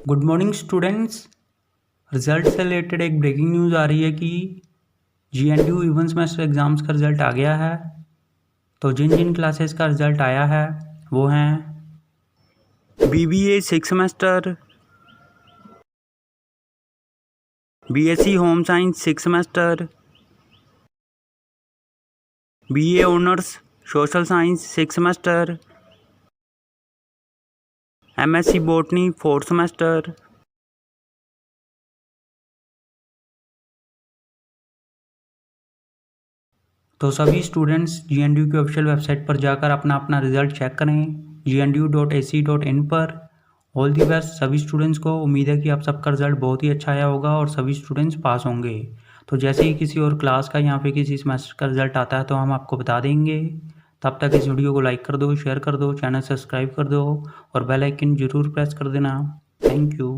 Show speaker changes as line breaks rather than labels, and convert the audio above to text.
Good morning students. Result से related एक breaking news आ रही है कि GNDU इवन सेमेस्टर एग्ज़ाम्स का रिज़ल्ट आ गया है। तो जिन जिन क्लासेस का रिज़ल्ट आया है वो हैं BBA 6 semester, BSc home science 6 semester, BA honours social science 6 semester, MSc botany 4th semester, तो सभी स्टूडेंट्स GNDU की ऑफिशियल वेबसाइट पर जाकर अपना अपना रिज़ल्ट चेक करें gnu.ac.in पर। ऑल दी बेस्ट सभी स्टूडेंट्स को। उम्मीद है कि आप सबका रिज़ल्ट बहुत ही अच्छा आया होगा और सभी स्टूडेंट्स पास होंगे। तो जैसे ही किसी और क्लास का या फिर किसी सेमेस्टर का रिज़ल्ट आता है तो हम आपको बता देंगे। तब तक इस वीडियो को लाइक कर दो, शेयर कर दो, चैनल सब्सक्राइब कर दो और बेल आइकन ज़रूर प्रेस कर देना। Thank you.